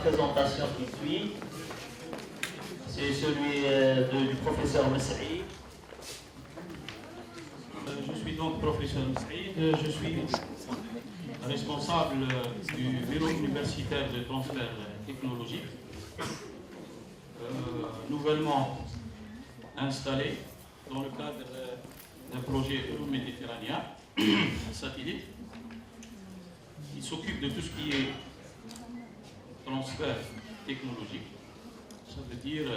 présentation qui suit, c'est celui du professeur Messaïd. Je suis donc professeur Messaïd, je suis responsable du bureau universitaire de transfert technologique, nouvellement installé dans le cadre d'un projet euro-méditerranéen, un satellite. Il s'occupe de tout ce qui est transfert technologique, ça veut dire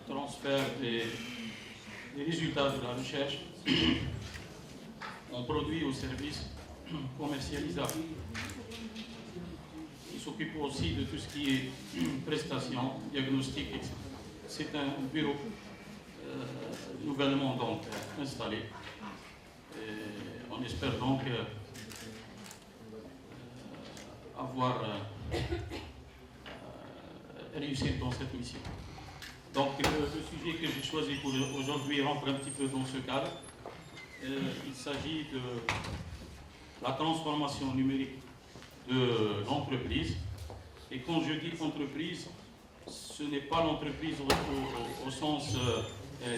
transfert des résultats de la recherche en produits ou services commercialisables. Il s'occupe aussi de tout ce qui est prestation, diagnostic, etc. C'est un bureau nouvellement donc installé. Et on espère donc avoir réussi dans cette mission. Donc le sujet que j'ai choisi pour aujourd'hui rentre un petit peu dans ce cadre. Il s'agit de la transformation numérique de l'entreprise. Et quand je dis entreprise, ce n'est pas l'entreprise au sens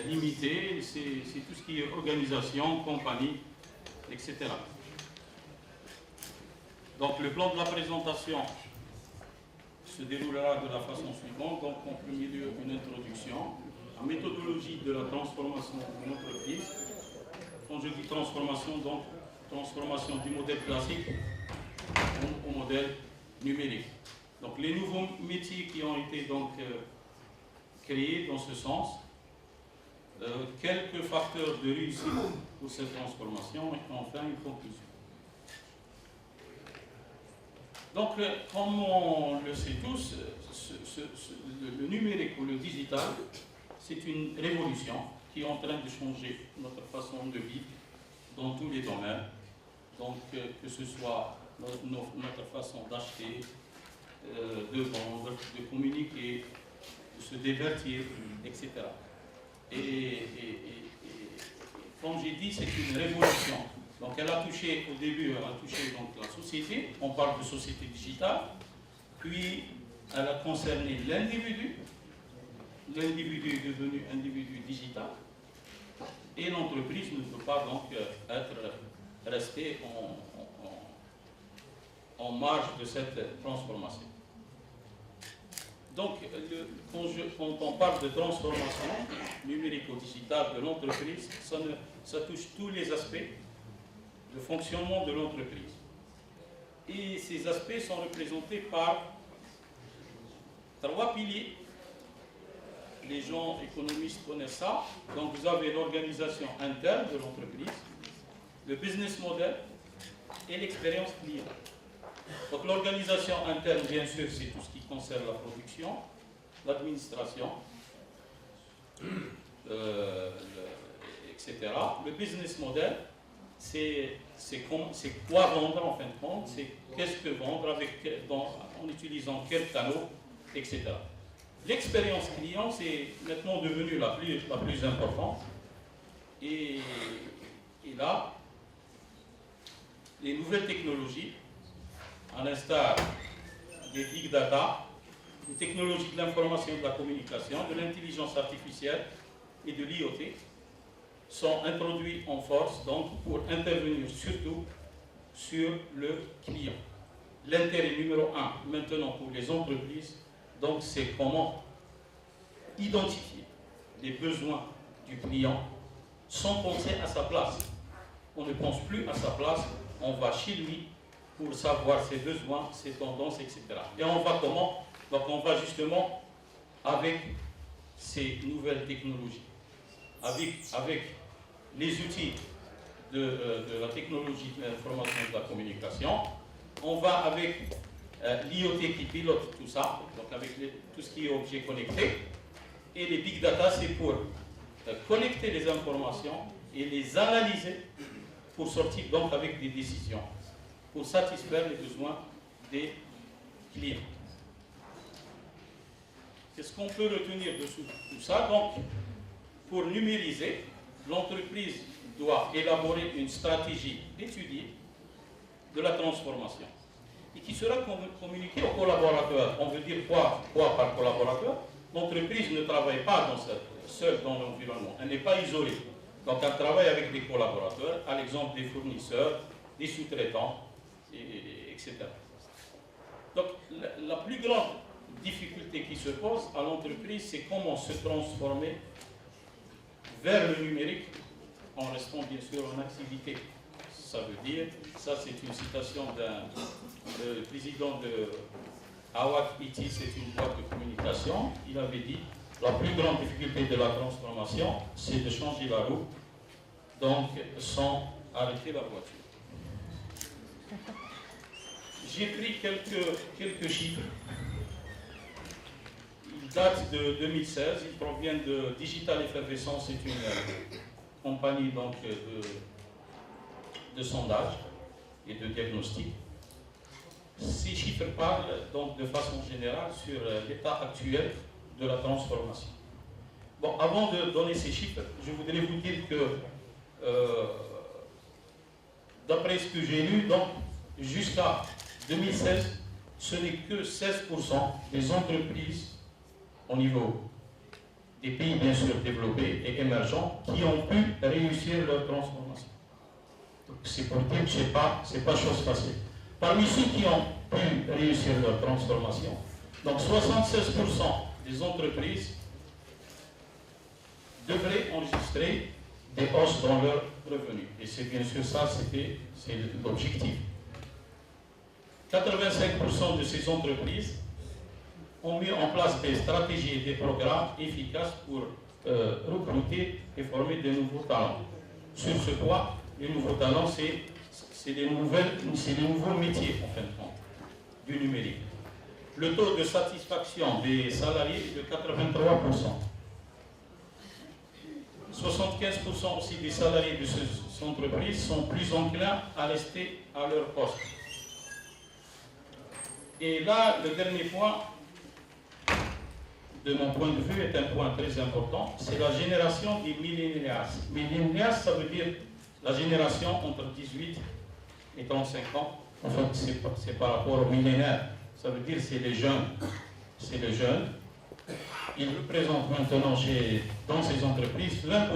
limité, c'est tout ce qui est organisation, compagnie, etc. Donc le plan de la présentation se déroulera de la façon suivante. Donc en premier lieu, une introduction, la méthodologie de la transformation d'une entreprise. Quand je dis transformation, donc transformation du modèle classique au modèle numérique. Donc les nouveaux métiers qui ont été donc créés dans ce sens, quelques facteurs de réussite pour cette transformation et enfin une conclusion. Donc, comme on le sait tous, le numérique ou le digital, c'est une révolution qui est en train de changer notre façon de vivre dans tous les domaines. Donc, que ce soit notre façon d'acheter, de vendre, de communiquer, de se divertir, etc. Et comme j'ai dit, c'est une révolution. Donc elle a touché, au début, elle a touché donc, la société, on parle de société digitale, puis elle a concerné l'individu, l'individu est devenu individu digital, et l'entreprise ne peut pas donc rester en marge de cette transformation. Donc, quand on parle de transformation numérico-digitale de l'entreprise, ça touche tous les aspects de fonctionnement de l'entreprise. Et ces aspects sont représentés par 3 piliers. Les gens économistes connaissent ça. Donc vous avez l'organisation interne de l'entreprise, le business model et l'expérience client. Donc l'organisation interne, bien sûr, c'est tout ce qui concerne la production, l'administration, etc. Le business model, c'est quoi vendre en fin de compte, c'est qu'est-ce que vendre en utilisant quel canal, etc. L'expérience client, c'est maintenant devenu la plus importante. Et là, les nouvelles technologies, à l'instar des big data, des technologies de l'information et de la communication, de l'intelligence artificielle et de l'IoT, sont introduits en force donc pour intervenir surtout sur le client. L'intérêt numéro 1 maintenant pour les entreprises, donc c'est comment identifier les besoins du client sans penser à sa place. On ne pense plus à sa place, on va chez lui pour savoir ses besoins, ses tendances, etc. Et on va comment? Donc on va justement avec ces nouvelles technologies, avec les outils de la technologie de l'information et de la communication. On va avec l'IoT qui pilote tout ça, donc avec tout ce qui est objet connecté. Et les big data, c'est pour connecter les informations et les analyser pour sortir donc avec des décisions, pour satisfaire les besoins des clients. Qu'est-ce qu'on peut retenir de tout ça? Donc, pour numériser, l'entreprise doit élaborer une stratégie étudiée de la transformation et qui sera communiquée aux collaborateurs. On veut dire quoi par collaborateur? L'entreprise ne travaille pas seule dans l'environnement, elle n'est pas isolée. Donc elle travaille avec des collaborateurs, à l'exemple des fournisseurs, des sous-traitants, etc. Donc la plus grande difficulté qui se pose à l'entreprise, c'est comment se transformer vers le numérique en restant bien sûr en activité. Ça veut dire, ça c'est une citation d'un président de Awak IT, c'est une boîte de communication, il avait dit la plus grande difficulté de la transformation, c'est de changer la roue, donc sans arrêter la voiture. J'ai pris quelques chiffres. Ils datent de 2016, ils proviennent de Digital Effervescence, c'est une compagnie donc, de sondage et de diagnostic. Ces chiffres parlent donc de façon générale sur l'état actuel de la transformation. Bon, avant de donner ces chiffres, je voudrais vous dire que d'après ce que j'ai lu, donc jusqu'à 2016, ce n'est que 16% des entreprises au niveau des pays bien sûr développés et émergents qui ont pu réussir leur transformation. C'est pour dire que ce n'est pas chose facile. Parmi ceux qui ont pu réussir leur transformation, donc 76% des entreprises devraient enregistrer des hausses dans leurs revenus. Et c'est bien sûr ça, c'est l'objectif. 85% de ces entreprises ont mis en place des stratégies et des programmes efficaces pour recruter et former de nouveaux talents. Sur ce point, les nouveaux talents, c'est les nouveaux métiers, en fin de compte, du numérique. Le taux de satisfaction des salariés est de 83%. 75% aussi des salariés de ces entreprises sont plus enclins à rester à leur poste. Et là, le dernier point, de mon point de vue, est un point très important, c'est la génération des millénials. Millénials, ça veut dire la génération entre 18 et 35 ans. En fait, c'est par rapport aux millénaires. Ça veut dire c'est les jeunes. C'est les jeunes. Ils représentent maintenant dans ces entreprises 20%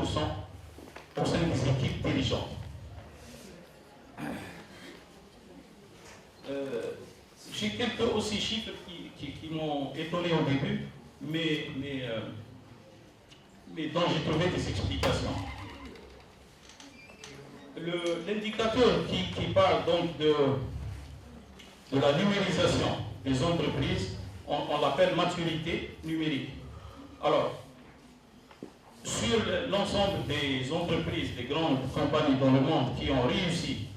au sein des équipes dirigeantes. J'ai quelques aussi chiffres qui m'ont étonné au début, mais dont j'ai trouvé des explications. L'indicateur qui parle donc de la numérisation des entreprises, on l'appelle maturité numérique. Alors, sur l'ensemble des entreprises, des grandes compagnies dans le monde qui ont réussi,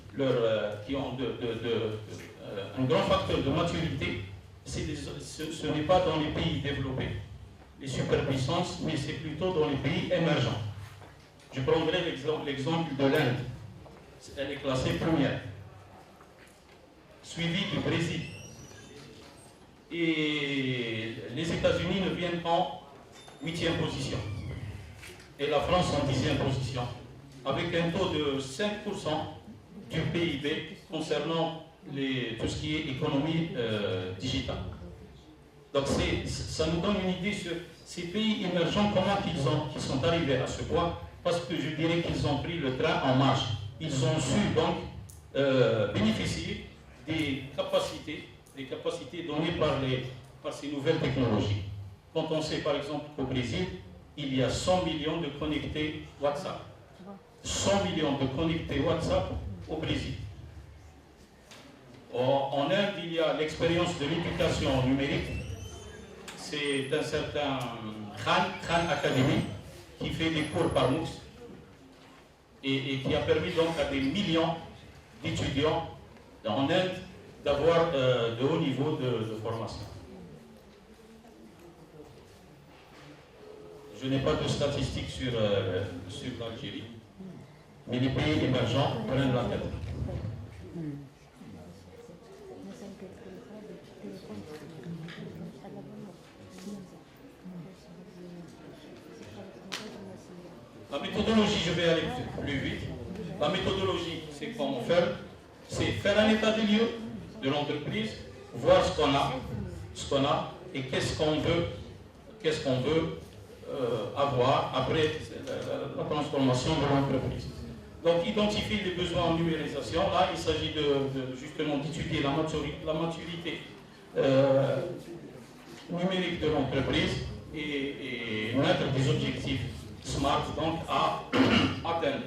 qui ont un grand facteur de maturité, ce n'est pas dans les pays développés, les superpuissances, mais c'est plutôt dans les pays émergents. Je prendrai l'exemple de l'Inde. Elle est classée première, suivie du Brésil. Et les États-Unis ne viennent qu'en 8e position. Et la France en 10e position, avec un taux de 5% du PIB concernant tout ce qui est économie digitale. Donc ça nous donne une idée sur ces pays émergents, comment ils sont arrivés à ce point, parce que je dirais qu'ils ont pris le train en marche. Ils ont su donc bénéficier des capacités données par ces nouvelles technologies. Quand on sait par exemple qu'au Brésil, il y a 100 millions de connectés WhatsApp. 100 millions de connectés WhatsApp au Brésil. En Inde, il y a l'expérience de l'éducation numérique. C'est un certain Khan Academy qui fait des cours par MOOC et qui a permis donc à des millions d'étudiants en Inde d'avoir de hauts niveaux de formation. Je n'ai pas de statistiques sur l'Algérie, mais les pays émergents prennent la tête. La méthodologie, je vais aller plus vite. La méthodologie, c'est comment faire. C'est faire un état des lieux de l'entreprise, voir ce qu'on a et qu'est-ce qu'on veut avoir après la transformation de l'entreprise. Donc, identifier les besoins en numérisation. Là, il s'agit justement d'étudier la maturité numérique de l'entreprise et mettre des objectifs SMART donc à atteindre.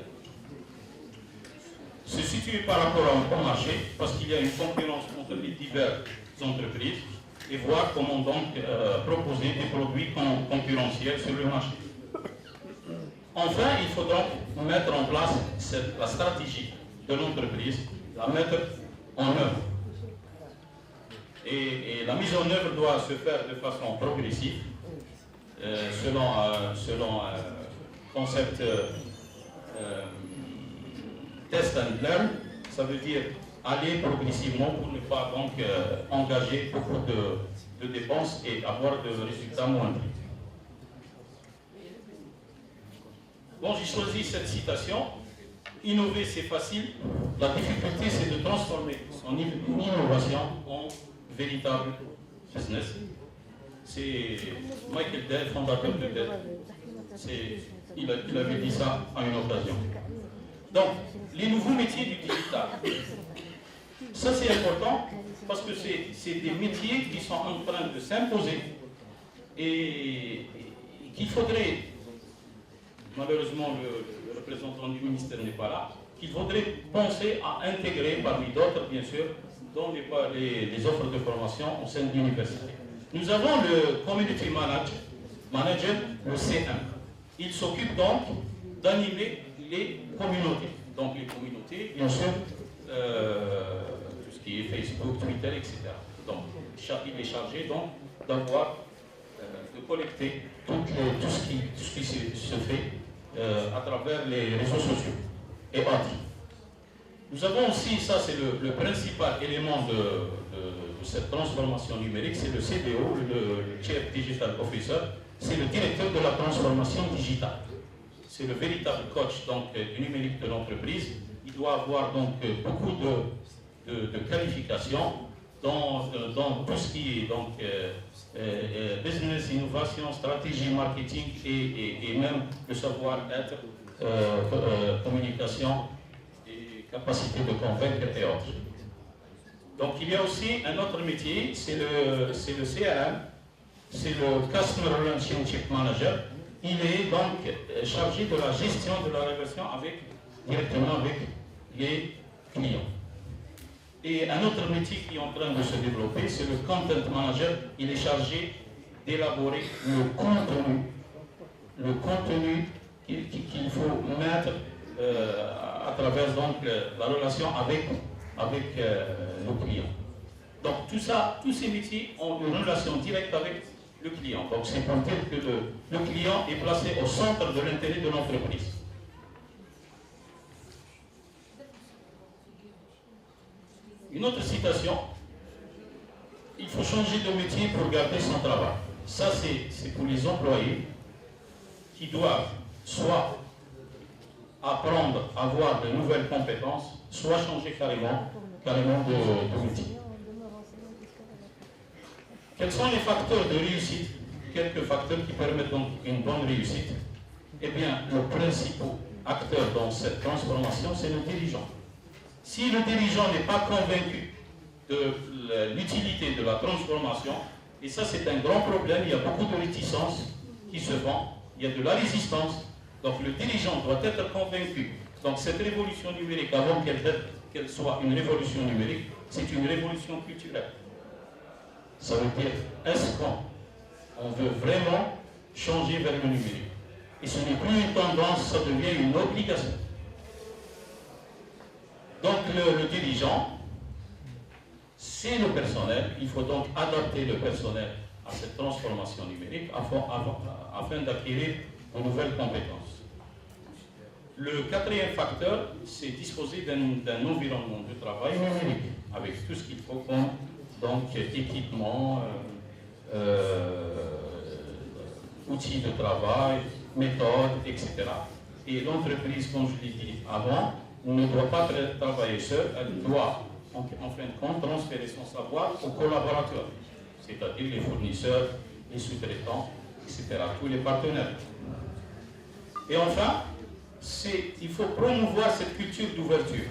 Se situer par rapport au marché, parce qu'il y a une concurrence entre les diverses entreprises, et voir comment donc proposer des produits concurrentiels sur le marché. Enfin, il faut donc mettre en place la stratégie de l'entreprise, la mettre en œuvre. Et la mise en œuvre doit se faire de façon progressive, selon concept test and learn. Ça veut dire aller progressivement pour ne pas donc engager beaucoup de dépenses et avoir de résultats moindres. Bon, j'ai choisi cette citation. Innover, c'est facile. La difficulté, c'est de transformer son innovation en véritable business. C'est Michael Dell, fondateur de Dell. Il avait dit ça à une occasion. Donc, les nouveaux métiers du digital. Ça, c'est important parce que c'est des métiers qui sont en train de s'imposer et qu'il faudrait, malheureusement, le représentant du ministère n'est pas là, qu'il faudrait penser à intégrer parmi d'autres, bien sûr, dans les offres de formation au sein de l'université. Nous avons le Community Manager, le C1. Il s'occupe donc d'animer les communautés. Donc les communautés, bien sûr, tout ce qui est Facebook, Twitter, etc. Donc il est chargé donc d'avoir, de collecter tout ce qui se fait à travers les réseaux sociaux et autres. Nous avons aussi, ça c'est le principal élément de cette transformation numérique, c'est le CDO, le Chief Digital Officer, c'est le directeur de la transformation digitale. C'est le véritable coach donc, du numérique de l'entreprise. Il doit avoir donc beaucoup de qualifications dans tout ce qui est donc, business, innovation, stratégie, marketing et même le savoir-être, communication et capacité de convaincre et autres. Donc il y a aussi un autre métier, c'est le CRM, c'est le Customer Relationship Manager. Il est donc chargé de la gestion de la relation directement avec les clients. Et un autre métier qui est en train de se développer, c'est le Content Manager. Il est chargé d'élaborer le contenu qu'il faut mettre à travers donc, la relation avec nos clients. Donc tout ça, tous ces métiers ont une relation directe avec le client. Donc c'est pour dire que le client est placé au centre de l'intérêt de l'entreprise. Une autre citation, il faut changer de métier pour garder son travail. Ça c'est pour les employés qui doivent soit apprendre à avoir de nouvelles compétences, soit changer carrément de métier. Quels sont les facteurs de réussite? Quelques facteurs qui permettent donc une bonne réussite. Eh bien, le principal acteur dans cette transformation, c'est le dirigeant. Si le dirigeant n'est pas convaincu de l'utilité de la transformation, et ça c'est un grand problème, il y a beaucoup de réticences qui se font, il y a de la résistance, donc le dirigeant doit être convaincu. Donc cette révolution numérique, avant qu'elle soit une révolution numérique, c'est une révolution culturelle. Ça veut dire, est-ce qu'on veut vraiment changer vers le numérique? Et ce n'est plus une tendance, ça devient une obligation. Donc le dirigeant, c'est le personnel. Il faut donc adapter le personnel à cette transformation numérique afin d'acquérir de nouvelles compétences. Le quatrième facteur, c'est disposer d'un environnement de travail numérique, avec tout ce qu'il faut comme donc, équipement, outils de travail, méthodes, etc. Et l'entreprise, comme je l'ai dit avant, ne doit pas travailler seule, elle doit en fin de compte transférer son savoir aux collaborateurs, c'est-à-dire les fournisseurs, les sous-traitants, etc., tous les partenaires. Et enfin, il faut promouvoir cette culture d'ouverture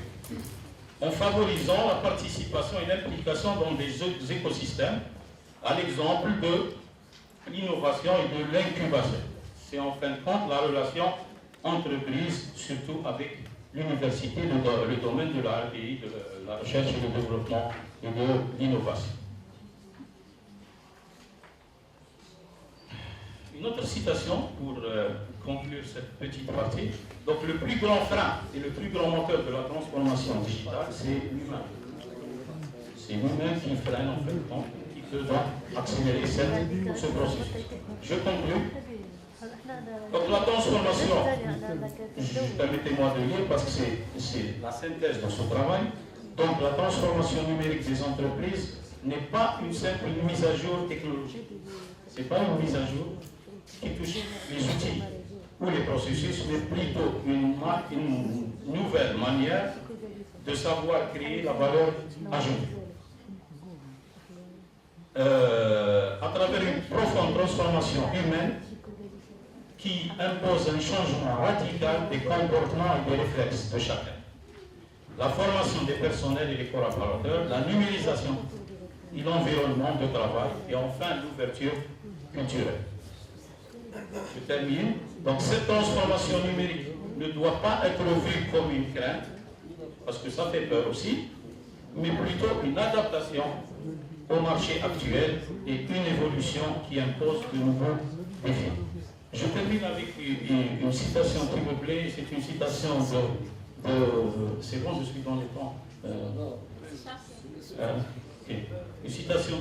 en favorisant la participation et l'implication dans des écosystèmes, à l'exemple de l'innovation et de l'incubation. C'est en fin de compte la relation entreprise, surtout avec l'université, le domaine de la RDI, de la recherche et le développement et de l'innovation. Une autre citation pour conclure cette petite partie. Donc le plus grand frein et le plus grand moteur de la transformation digitale, c'est l'humain. C'est l'humain qui freine en fin de compte, qui peut donc accélérer ce processus. Je conclue. Donc la transformation, permettez-moi de lire parce que c'est la synthèse de ce travail. Donc la transformation numérique des entreprises n'est pas une simple mise à jour technologique. Ce n'est pas une mise à jour qui touche les outils ou les processus, mais plutôt une nouvelle manière de savoir créer la valeur ajoutée. À travers une profonde transformation humaine qui impose un changement radical des comportements et des réflexes de chacun. La formation des personnels et des collaborateurs, la numérisation et l'environnement de travail, et enfin l'ouverture culturelle. Je termine. Donc cette transformation numérique ne doit pas être vue comme une crainte, parce que ça fait peur aussi, mais plutôt une adaptation au marché actuel et une évolution qui impose de nouveaux défis. Je termine avec une citation qui me plaît, c'est une citation de c'est bon, je suis dans les temps. Okay. Une citation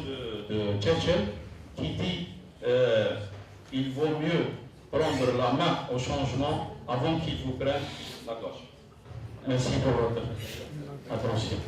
de Churchill qui dit il vaut mieux prendre la main au changement avant qu'il vous prenne la gauche. Merci pour votre attention.